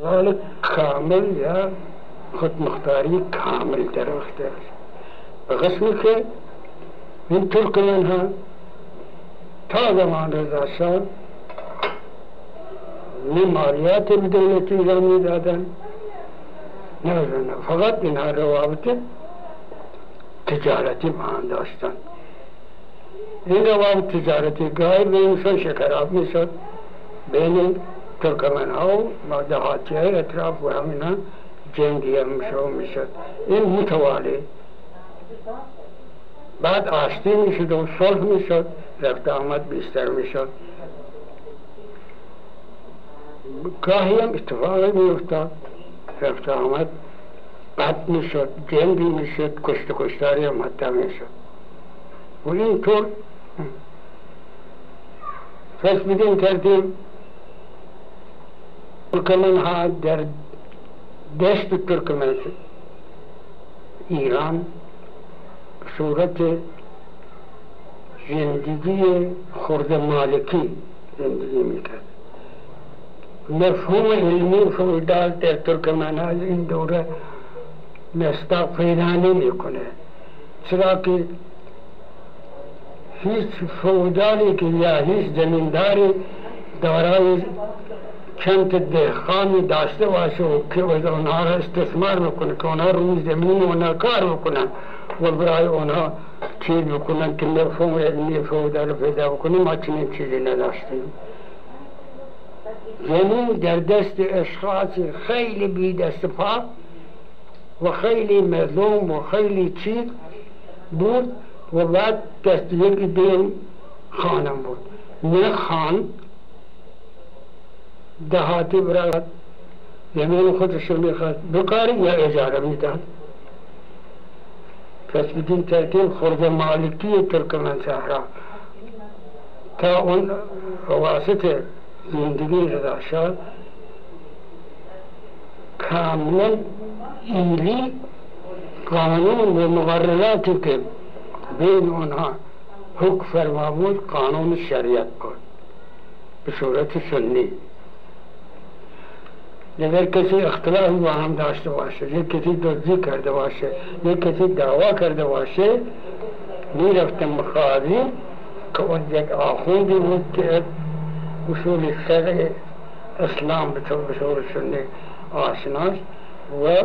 حال کامل یا خودمختاری کامل در وقت است. به قسمی که این ترکمن ها تا زمان رضا شاه نه مالیات به دولت ایران میدادن نه فقط اینها روابط تجارتی با هم داشتن. این روابط تجارتی گاهی به اینشان شکراب میشد بین ترکمن ها و دهاتی های اطراف و همینا جنگی هم میشد. این متوالی بعد آشتی میشد و صلح میشد، رفت آمد بیشتر میشد. گاهی هم اتفاقی میافتاد، رفت آمد بد میشد، جنگی میشد، کشتاری هم حتی میشد. و اینطور پس بدین ترتیب ترکمن ها در دست ترکمن ایران صورت زندگی خرد مالکی زندگی میکرد. مفهوم علمی فودال در ترکمن ها این دوره مستاق پیدا نمیکنه، چرا که هیچ فودالی که یا هیچ زمینداری دارای چند دهقانی داشته باشه و که اونها را استثمار بکنه، که اونها روی زمین اونها کار بکنن و برای اونها چیز بکنن که مفهوم علمی فودال پیدا بکنه. ما چنین چیزی نداشتیم. زمین در دست اشخاص خیلی بی دست پا و خیلی مظلوم و خیلی چیز بود و بعد دست یک دین خانم بود. نه خان دهاتی برای زمین خودش رو میخواست بکاری یا اجاره میداد. پس بدین ترتیب خرد مالکی ترکمن صحرا تا اون واسط زندگی رضا شاه کاملا ایلی قانون و مقرراتی که بین اونها حکم فرما بود قانون شریعت بود به صورت سنی. اگر کسی اختلافی با هم داشته باشه، یک کسی دزدی کرده باشه، یک کسی دعوا کرده باشه، میرفتن مقاضی که اون یک آخوندی بود که اصول شرع اسلام به طور سنی آشناست و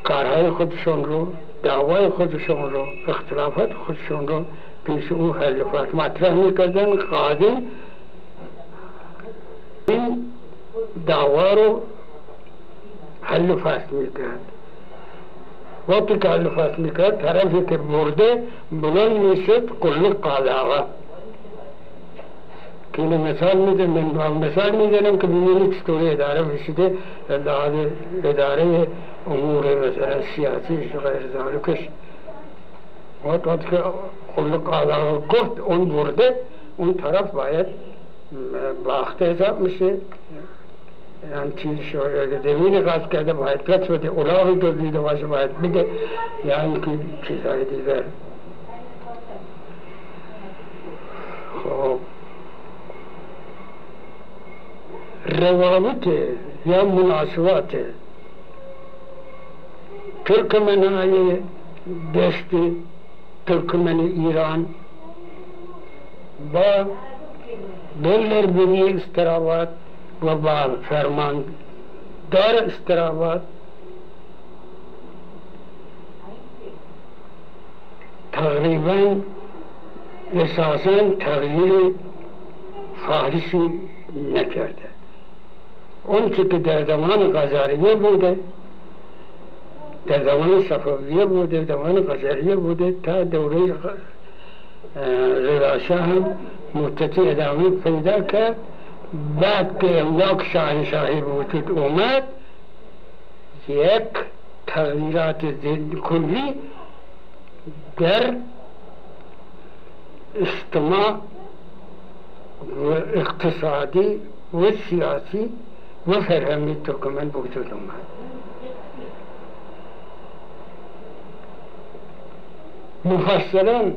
کارهای خودشون رو، دعوای خودشون رو، اختلافات خودشون رو پیش او حل فصل مطرح میکردن. قاضی این دعوا رو حل فصل میکرد. وقتی که حل فصل میکرد طرفی که برده بلند میشد کل قاضاوه که اینو مثال میزنم که ببینید چطوری اداره میشده اداره امور مثلا سیاسی و غیر ذالکش. وقتی که کل قاضاوه گفت اون برده، اون طرف باید باخته حساب میشه. هم چیز شده زمین غصب کرده باید پس بده، اولاغی دزدیده باشه باید بده، یا اینکه چیزهای دیگر. خب روابط یا مناسبات ترکمن های دست ترکمن ایران با بلدربری استراباد و با فرمان دار استراباد تقریبا اساساً تغییر فارسی نکرده. اون چه که در زمان قاجاریه بوده، در زمان صفویه بوده، در زمان قاجاریه بوده تا دوره رضا شاه هم مدتی ادامه پیدا کرد. بعد که املاک شاهنشاهی وجود اومد یک تغییرات کلی در اجتماع و اقتصادی و سیاسی و فرهنگی ترکمن وجود اومد. مفصلا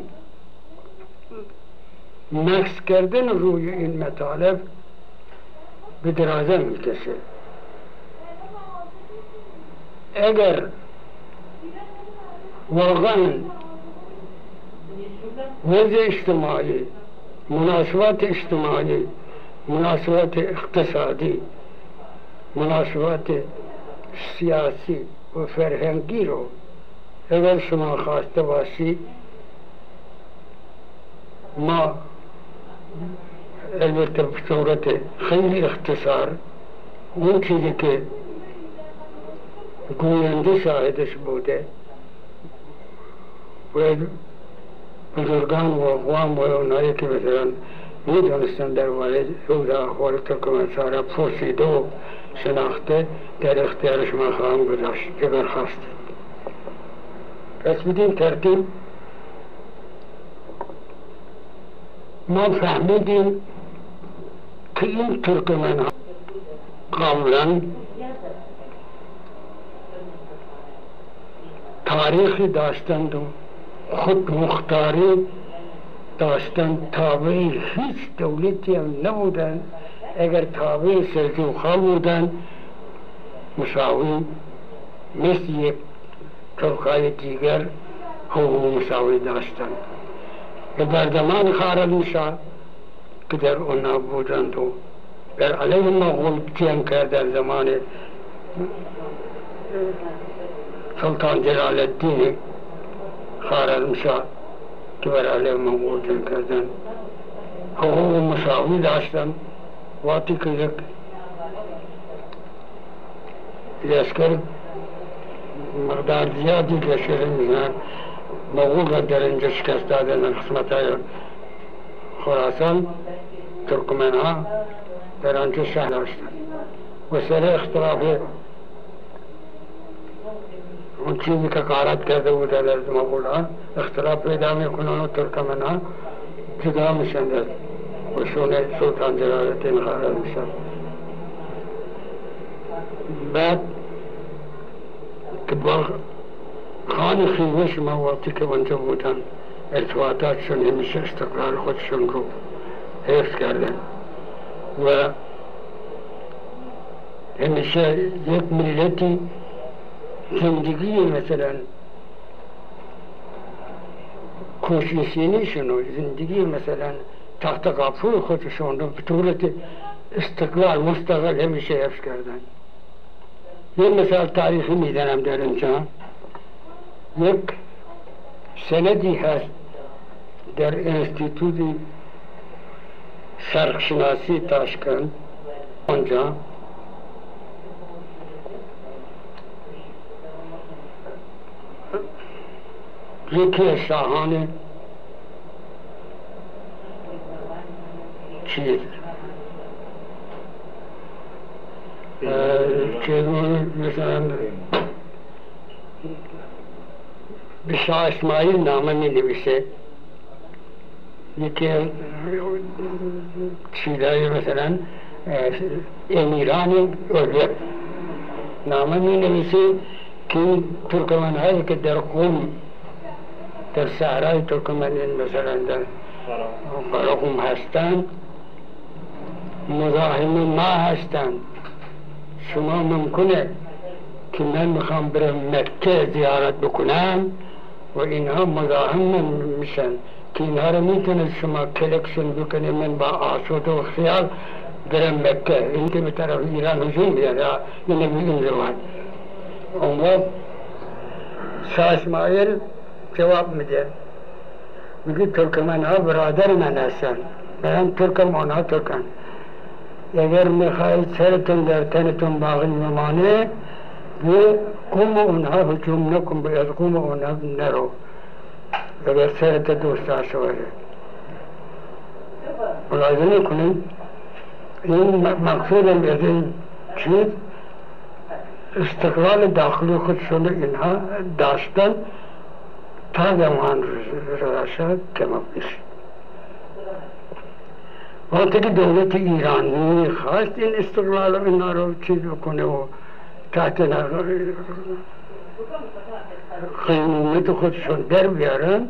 مکس کردن روی این مطالب به درازه میکشه. اگر واقعا وضع اجتماعی، مناسبات اجتماعی، مناسبات اقتصادی، مناسبات سیاسی و فرهنگی رو اگر شما خواسته باشی، ما البته به صورت خیلی اختصار اون چیزی که گوینده شاهدش بوده و بزرگان و اقوام و اونایی که مثلا میدونستن در مورد اوضاع احوال ترکمنستان پرسیده و شناخته در اختیار شما خواهم گذاشت که برخواستید. پس بدین ترتیب ما فهمیدیم که این ترکمن ها قبلا تاریخی داشتند و خود مختاری داشتند، تابع هیچ دولتی هم نبودند. اگر تابع سلجوق‌ها بودند مساوی مثل یک ترکای دیگر حقوق مساوی داشتند. و در زمان خوارزمشاه که در اونا بودند و در علیه مغول جنگ کرد در زمان سلطان جلال الدین خوارزمشاه که بر علیه مغول جنگ کردند، حقوق مساوی داشتند. وقتی که یک لشکر مقدار زیادی لشکر میزنند مغول را در اینجا شکست دادن در قسمت‌های خراسان، ترکمن ها در آنجا شهر داشتند و سر اختلاف اون چیزی که غارت کرده بود در مغول ها اختلاف پیدا میکنن و ترکمن ها جدا میشن در وشون سلطان جلال الدین خوارزمشاه. بعد که با خان خیوش ما وقتی که اونجا بودن ارتباطاتشون همیشه استقلال خودشون رو حفظ کردن و همیشه یک ملتی زندگی مثلا کوچنشینیشون و زندگی مثلا تحت قاپور خودشون رو به صورت استقلال مستقل همیشه حفظ کردن. یه مثال تاریخی میزنم در اینجا. یک سندی هست در انستیتوت شرقشناسی تاشکند، آنجا یکی از شاهان چیز که مثلا به شاه اسماعیل نامه می نویسه، یکی چیزای مثلا امیران اولیا نامه می نویسه که ترکمن هایی که در قم در صحرای ترکمنین مثلا در قم هستند مزاحم ما هستند. شما ممکنه که من میخوام برم مکه زیارت بکنم و اینها مزاحم میشن که اینها رو میتونید شما کلکشن بکنید من با آسوده و خیال برم مکه. این که به طرف ایران هجوم بیاد یا نبیدیم زمان. اون وقت شاه اسماعیل جواب میده، میگه ترکمن ها برادر من هستن، من ترکم آنها ترکن. اگر میخواهید سرتون در تنتون باقی بمانه به قوم اونها هجوم نکن، به از قوم اونها نرو اگر سرت دوست داشته باشه. ملاحظه کنید این مقصود از این چیز استقلال داخلی خودشون اینها داشتن تا زمان رشد کم پیش. وقتی که دولت ایرانی خواست این استقلال اینا رو چیز بکنه و تحت قیمومت خودشون در بیارن،